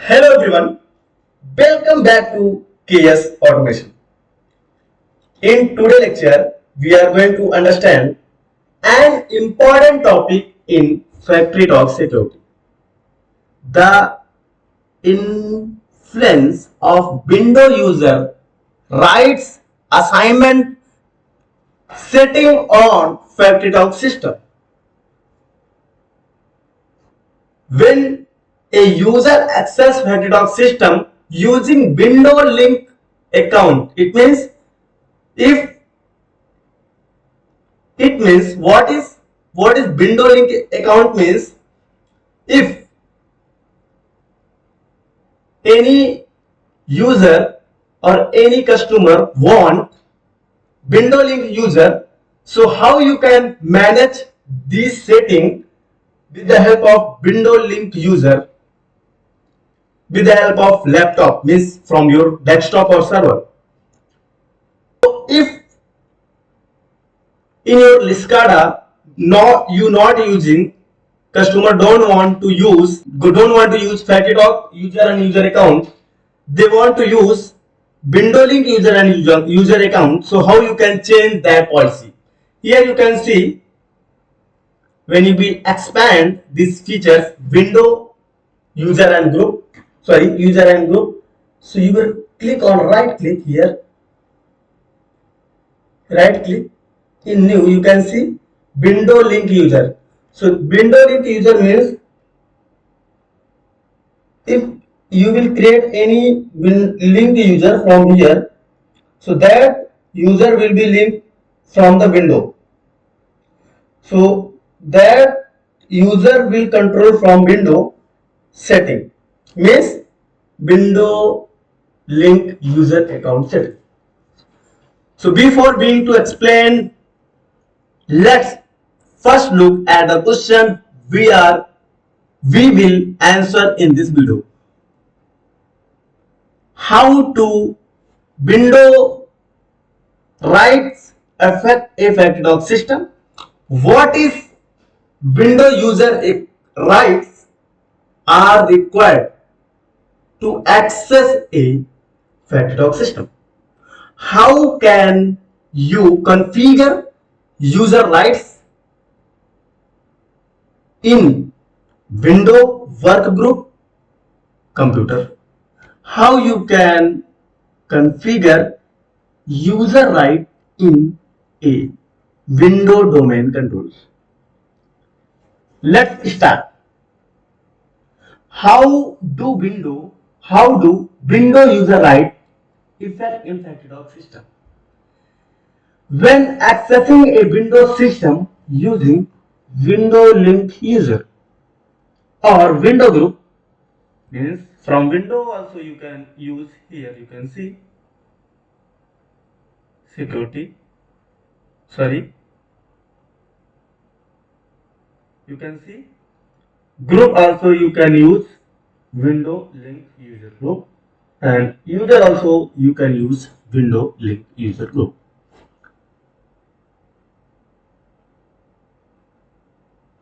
Hello everyone, welcome back to KS Automation. In today's lecture, we are going to understand an important topic in FactoryTalk security. The influence of window user rights assignment setting on FactoryTalk system. When a user access FactoryTalk system using window link account, if it means what is window link account means if any user or any customer want window link user, so how you can manage this setting with the help of window link user with the help of laptop, means from your desktop or server. So if in your SCADA you not using, customer don't want to use FactoryTalk user and user account, they want to use window link user and user account. So how you can change that policy? Here you can see, when you will expand these features, window user and group, so you will click on right click here, right click in new, you can see window link user. So window link user means if you will create any link user from here, so that user will be linked from the window, so that user will control from window setting, means window link user account setting. So before being to explain, let's first look at the question we will answer in this video. How to window rights affect a FactoryTalk system? What is window user rights are required to access a FactoryTalk system? How can you configure user rights in window workgroup computer? How you can configure user right in a window domain controls? Let's start. How do window user right affect in FactoryTalk system? When accessing a Windows system using window link user or window group, means from window also you can use, here you can see security, you can see group also you can use window link user group, and user also you can use window link user group.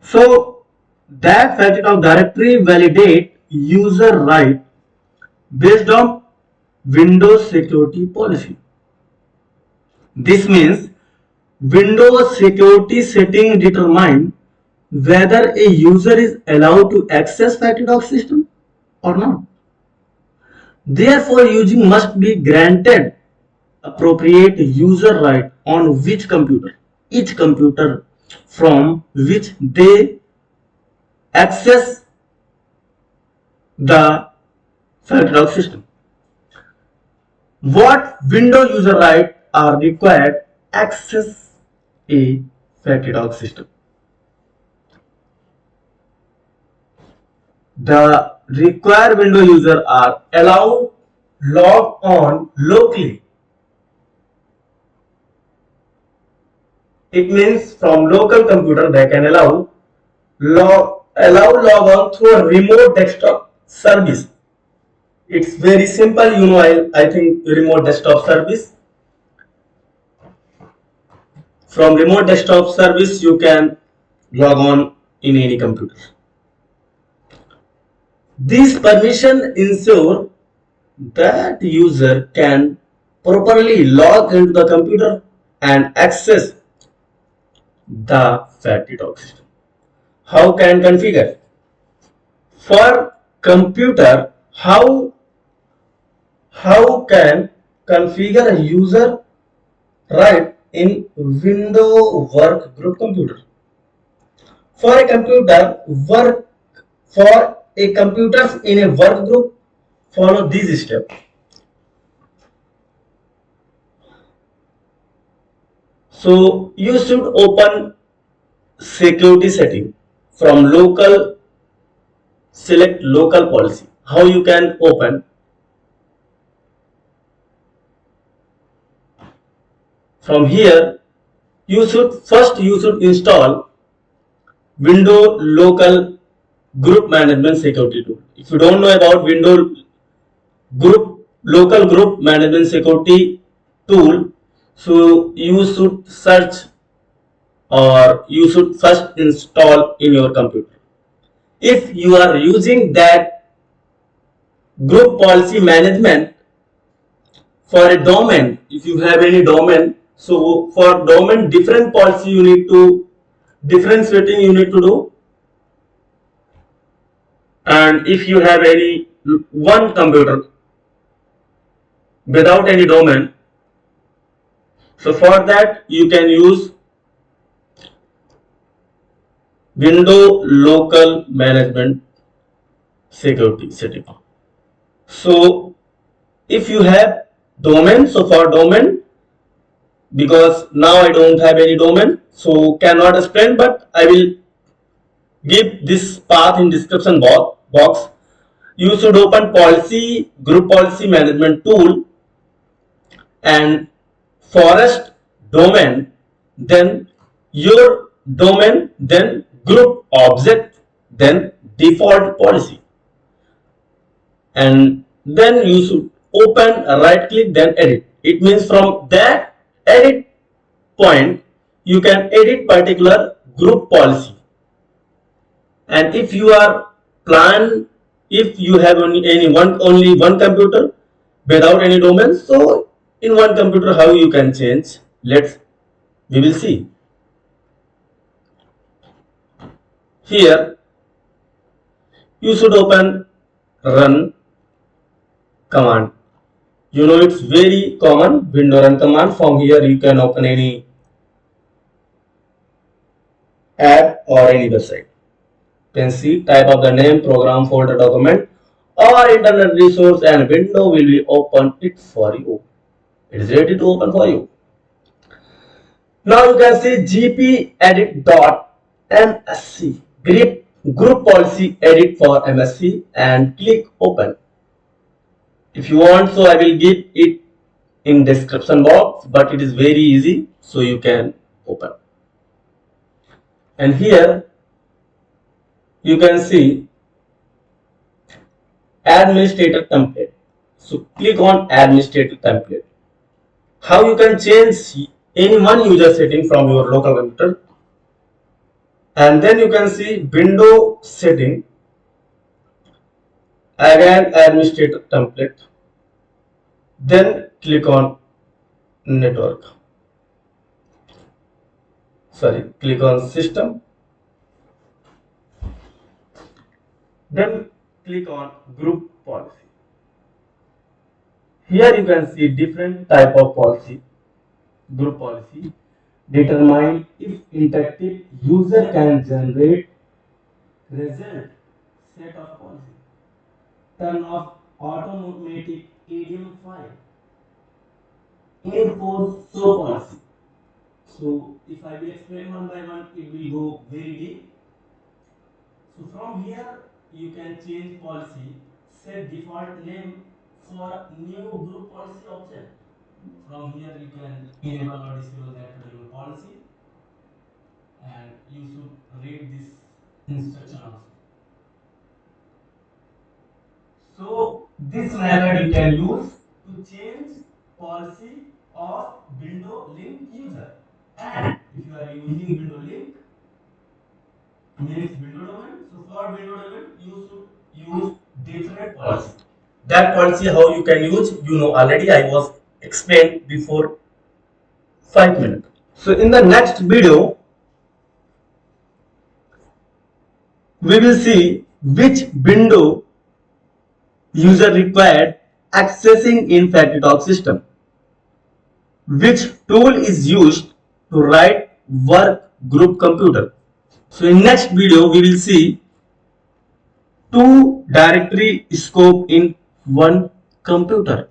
So that FactoryTalk directory validate user right based on Windows security policy. This means Windows security setting determine whether a user is allowed to access FactoryTalk system or not. Therefore, using must be granted appropriate user right on each computer from which they access the FactoryTalk system. What window user right are required access a FactoryTalk system? The required window user are allowed log on locally. It means from local computer they can allow log on through a remote desktop service. It's very simple, I think remote desktop service. From remote desktop service you can log on in any computer. These permission ensure that user can properly log into the computer and access the FactoryTalk system. How can configure? For computer, how can configure a user right in window work group computer? For a computer work for a computers in a work group, follow these steps. So you should open security setting from local, select local policy. How you can open? From here you should install window local group management security tool. If you don't know about window group local group management security tool, so you should search or you should first install in your computer. If you are using that group policy management for a domain, if you have any domain, so for domain different policy you need to, different setting you need to do. And if you have any one computer without any domain, so for that you can use window local management security setting. So if you have domain, so for domain, because now I don't have any domain, so cannot explain, but I will give this path in description box. You should open policy group policy management tool and forest domain, then your domain, then group object, then default policy, and then you should open, right click, then edit. It means from that edit point you can edit particular group policy. And if you are plan, if you have only one computer without any domain, so in one computer how you can change, let's we will see. Here you should open run command. You know it's very common, window run command. From here you can open any app or any website. You can see type of the name, program, folder, document or internet resource, and window will be open it for you. It is ready to open for you. Now you can see gpedit.msc group policy edit for MSc and click open. If you want, so I will give it in description box, but it is very easy, so you can open. And here you can see administrator template. So click on administrator template. How you can change any one user setting from your local computer, and then you can see window setting, again administrator template, then click on network, click on system, then click on group policy. Here you can see different type of policy. Group policy determine if interactive user can generate result set of policy. Turn off automatic ADM file. Enforce show policy. So if I will explain one by one, it will go very deep. So from here you can change policy, set default name for new group policy object. From here you can enable or disable that particular policy, and you should read this instruction also. So this method you can use to change policy of window link user. And if you are using window link means window domain, so for window domain you should use policy. That policy how you can use, already I was explained before 5 minutes. So in the next video, we will see which window user required accessing in FactoryTalk system, which tool is used to write work group computer. So in next video we will see two directory scope in one computer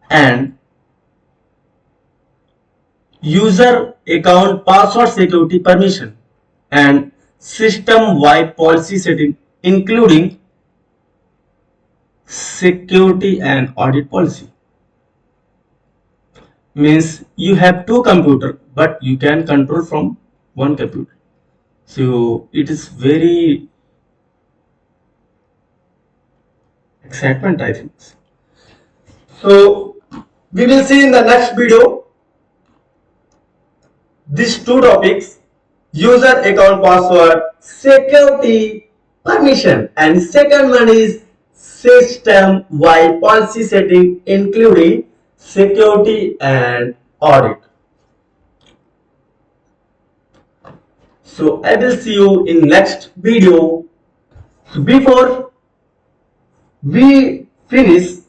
and user account password security permission and system wide policy setting including security and audit policy. Means you have two computers but you can control from one computer. So it is very excitement, I think. So we will see in the next video these two topics: user account password security permission, and second one is system wide policy setting including security and audit. So I will see you in next video. So before we finish,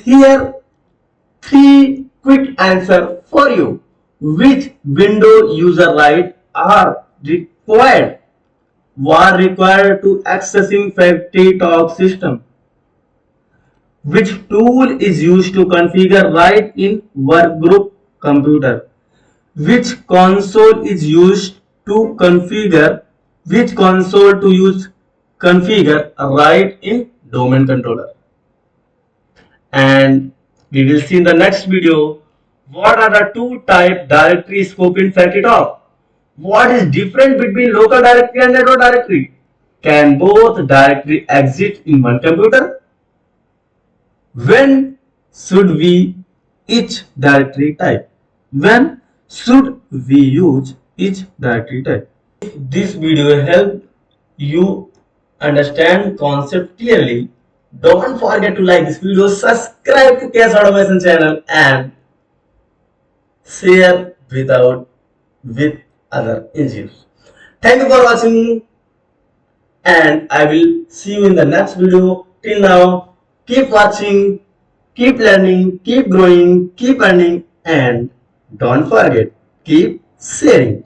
here three quick answer for you. Which window user right are required to accessing FactoryTalk system? Which tool is used to configure right in workgroup computer? Which console is used to configure? Which console to use configure right in domain controller? And we will see in the next video what are the two type directory scope in FactoryTalk. What is different between local directory and network directory? Can both directory exist in one computer? When should we each directory type? When should we use each directory type? If this video helped you understand concept clearly, don't forget to like this video, subscribe to Case Automation channel and share with other engineers. Thank you for watching and I will see you in the next video. Till now, keep watching, keep learning, keep growing, keep earning, and don't forget, keep sharing.